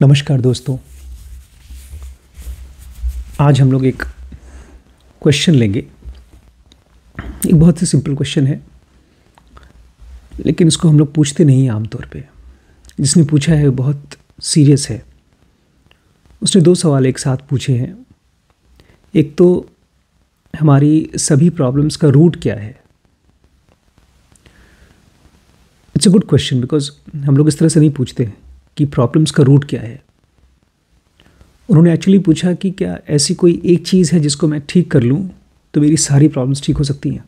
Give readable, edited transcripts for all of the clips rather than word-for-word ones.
नमस्कार दोस्तों। आज हम लोग एक क्वेश्चन लेंगे। एक बहुत ही सिंपल क्वेश्चन है, लेकिन इसको हम लोग पूछते नहीं आमतौर पे। जिसने पूछा है वो बहुत सीरियस है। उसने दो सवाल एक साथ पूछे हैं। एक तो हमारी सभी प्रॉब्लम्स का रूट क्या है। It's a good question because हम लोग इस तरह से नहीं पूछते कि प्रॉब्लम्स का रूट क्या है। उन्होंने एक्चुअली पूछा कि क्या ऐसी कोई एक चीज़ है जिसको मैं ठीक कर लूँ तो मेरी सारी प्रॉब्लम्स ठीक हो सकती हैं।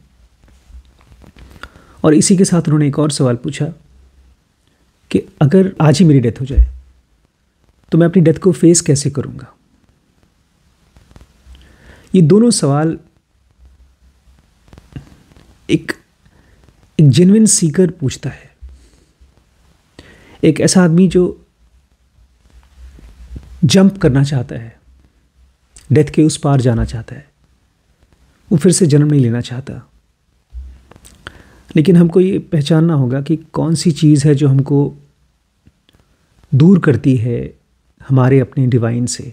और इसी के साथ उन्होंने एक और सवाल पूछा कि अगर आज ही मेरी डेथ हो जाए तो मैं अपनी डेथ को फेस कैसे करूँगा। ये दोनों सवाल एक जेन्युइन सीकर पूछता है। एक ऐसा आदमी जो जंप करना चाहता है, डेथ के उस पार जाना चाहता है, वो फिर से जन्म नहीं लेना चाहता। लेकिन हमको ये पहचानना होगा कि कौन सी चीज़ है जो हमको दूर करती है हमारे अपने डिवाइन से।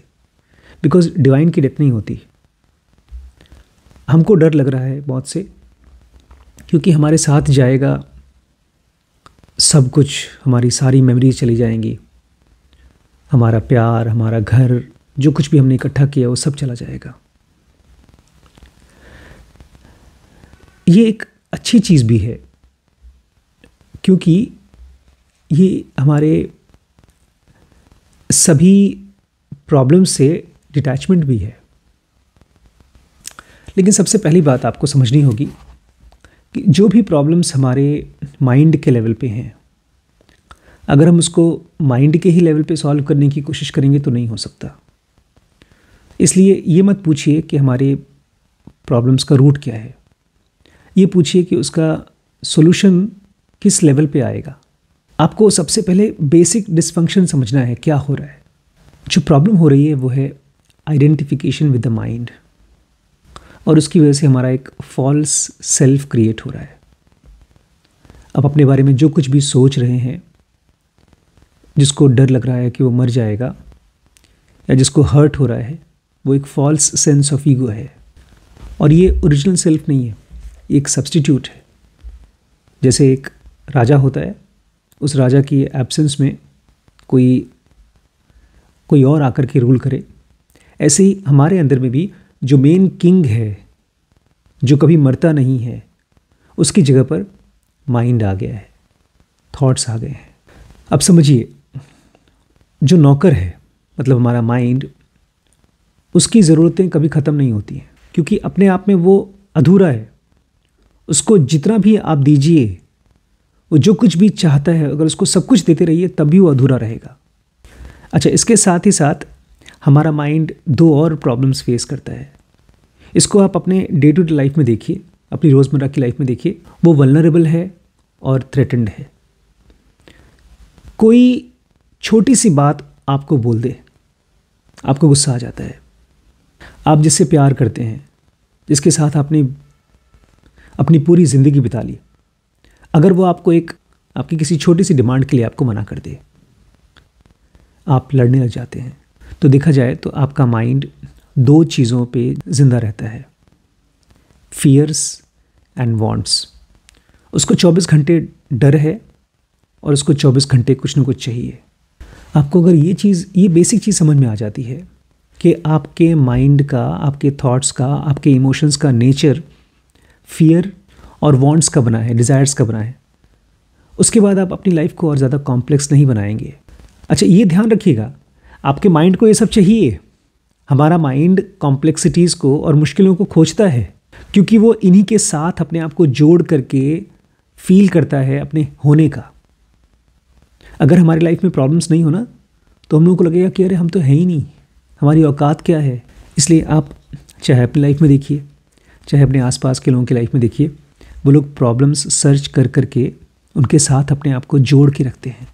बिकॉज डिवाइन की डेथ नहीं होती। हमको डर लग रहा है बहुत से, क्योंकि हमारे साथ जाएगा सब कुछ, हमारी सारी मेमोरीज चली जाएंगी, हमारा प्यार, हमारा घर, जो कुछ भी हमने इकट्ठा किया वो सब चला जाएगा। ये एक अच्छी चीज़ भी है, क्योंकि ये हमारे सभी प्रॉब्लम्स से डिटैचमेंट भी है। लेकिन सबसे पहली बात आपको समझनी होगी कि जो भी प्रॉब्लम्स हमारे माइंड के लेवल पे हैं, अगर हम उसको माइंड के ही लेवल पे सॉल्व करने की कोशिश करेंगे तो नहीं हो सकता। इसलिए ये मत पूछिए कि हमारे प्रॉब्लम्स का रूट क्या है। ये पूछिए कि उसका सॉल्यूशन किस लेवल पे आएगा। आपको सबसे पहले बेसिक डिसफंक्शन समझना है, क्या हो रहा है। जो प्रॉब्लम हो रही है वो है आइडेंटिफिकेशन विद द माइंड, और उसकी वजह से हमारा एक फॉल्स सेल्फ क्रिएट हो रहा है। आप अपने बारे में जो कुछ भी सोच रहे हैं, जिसको डर लग रहा है कि वो मर जाएगा, या जिसको हर्ट हो रहा है, वो एक फॉल्स सेंस ऑफ ईगो है। और ये ओरिजिनल सेल्फ नहीं है, ये एक सब्स्टिट्यूट है। जैसे एक राजा होता है, उस राजा की एब्सेंस में कोई और आकर के रूल करे, ऐसे ही हमारे अंदर में भी जो मेन किंग है, जो कभी मरता नहीं है, उसकी जगह पर माइंड आ गया है, थॉट्स आ गए हैं। अब समझिए, जो नौकर है मतलब हमारा माइंड, उसकी ज़रूरतें कभी ख़त्म नहीं होती हैं, क्योंकि अपने आप में वो अधूरा है। उसको जितना भी आप दीजिए, वो जो कुछ भी चाहता है, अगर उसको सब कुछ देते रहिए तब भी वो अधूरा रहेगा। अच्छा, इसके साथ ही साथ हमारा माइंड दो और प्रॉब्लम्स फेस करता है। इसको आप अपने डे टू डे लाइफ में देखिए, अपनी रोज़मर्रा की लाइफ में देखिए। वो वल्नरेबल है और थ्रेटेंड है। कोई छोटी सी बात आपको बोल दे, आपको गुस्सा आ जाता है। आप जिससे प्यार करते हैं, जिसके साथ आपने अपनी पूरी ज़िंदगी बिता ली, अगर वो आपको आपकी किसी छोटी सी डिमांड के लिए आपको मना कर दे, आप लड़ने लग जाते हैं। तो देखा जाए तो आपका माइंड दो चीज़ों पे ज़िंदा रहता है, फियर्स एंड वांट्स। उसको 24 घंटे डर है और उसको 24 घंटे कुछ न कुछ चाहिए। आपको अगर ये बेसिक चीज़ समझ में आ जाती है कि आपके माइंड का, आपके थॉट्स का, आपके इमोशंस का नेचर फियर और वांट्स का बना है, डिज़ायर्स का बना है, उसके बाद आप अपनी लाइफ को और ज़्यादा कॉम्प्लेक्स नहीं बनाएंगे। अच्छा, ये ध्यान रखिएगा, आपके माइंड को ये सब चाहिए। हमारा माइंड कॉम्प्लेक्सिटीज़ को और मुश्किलों को खोजता है, क्योंकि वो इन्हीं के साथ अपने आप को जोड़ करके फील करता है अपने होने का। अगर हमारी लाइफ में प्रॉब्लम्स नहीं होना तो हम लोगों को लगेगा कि अरे हम तो है ही नहीं, हमारी औकात क्या है। इसलिए आप चाहे अपनी लाइफ में देखिए, चाहे अपने आसपास के लोगों की लाइफ में देखिए, वो लोग प्रॉब्लम्स सर्च कर करके उनके साथ अपने आप को जोड़ के रखते हैं।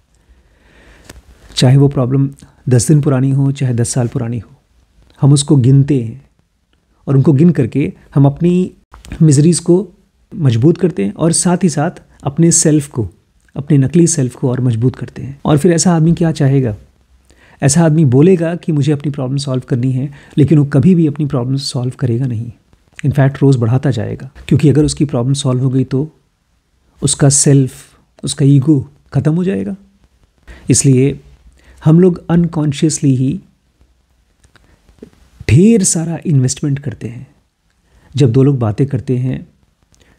चाहे वो प्रॉब्लम 10 दिन पुरानी हो, चाहे 10 साल पुरानी हो, हम उसको गिनते हैं और उनको गिन करके हम अपनी मिजरीज़ को मजबूत करते हैं और साथ ही साथ अपने सेल्फ को, अपने नकली सेल्फ को और मजबूत करते हैं। और फिर ऐसा आदमी क्या चाहेगा? ऐसा आदमी बोलेगा कि मुझे अपनी प्रॉब्लम सॉल्व करनी है, लेकिन वो कभी भी अपनी प्रॉब्लम सॉल्व करेगा नहीं। इनफैक्ट रोज़ बढ़ाता जाएगा, क्योंकि अगर उसकी प्रॉब्लम सॉल्व हो गई तो उसका सेल्फ, उसका ईगो ख़त्म हो जाएगा। इसलिए हम लोग अनकॉन्शियसली ही ढेर सारा इन्वेस्टमेंट करते हैं। जब दो लोग बातें करते हैं,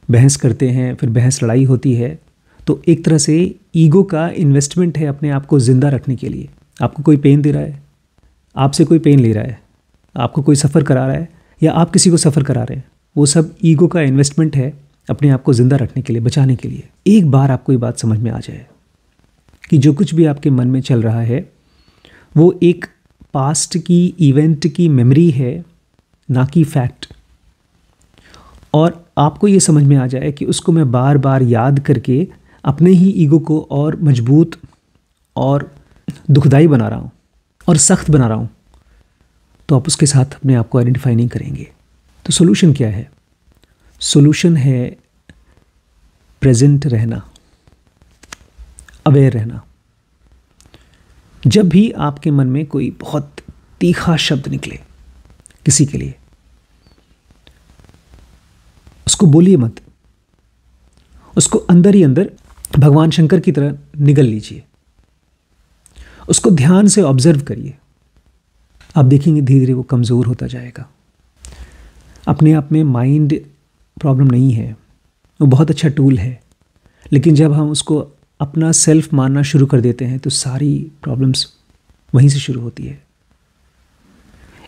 बहस करते हैं, फिर बहस लड़ाई होती है, तो एक तरह से ईगो का इन्वेस्टमेंट है अपने आप को ज़िंदा रखने के लिए। आपको कोई पेन दे रहा है, आपसे कोई पेन ले रहा है, आपको कोई सफ़र करा रहा है या आप किसी को सफ़र करा रहे हैं, वो सब ईगो का इन्वेस्टमेंट है अपने आप को ज़िंदा रखने के लिए, बचाने के लिए। एक बार आपको ये बात समझ में आ जाए कि जो कुछ भी आपके मन में चल रहा है वो एक पास्ट की इवेंट की मेमोरी है, ना कि फैक्ट, और आपको ये समझ में आ जाए कि उसको मैं बार बार याद करके अपने ही ईगो को और मजबूत और दुखदाई बना रहा हूँ और सख्त बना रहा हूँ, तो आप उसके साथ अपने आप को आइडेंटिफाई नहीं करेंगे। तो सोल्यूशन क्या है? सोल्यूशन है प्रेजेंट रहना, अवेयर रहना। जब भी आपके मन में कोई बहुत तीखा शब्द निकले किसी के लिए, उसको बोलिए मत, उसको अंदर ही अंदर भगवान शंकर की तरह निगल लीजिए, उसको ध्यान से ऑब्जर्व करिए। आप देखेंगे धीरे धीरे वो कमज़ोर होता जाएगा। अपने आप में माइंड प्रॉब्लम नहीं है, वो बहुत अच्छा टूल है, लेकिन जब हम उसको अपना सेल्फ मानना शुरू कर देते हैं तो सारी प्रॉब्लम्स वहीं से शुरू होती है।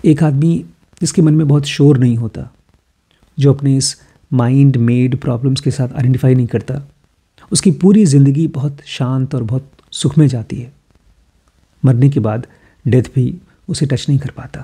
एक आदमी जिसके मन में बहुत शोर नहीं होता, जो अपने इस माइंड मेड प्रॉब्लम्स के साथ आइडेंटिफाई नहीं करता, उसकी पूरी ज़िंदगी बहुत शांत और बहुत सुख में जाती है। मरने के बाद डेथ भी उसे टच नहीं कर पाता।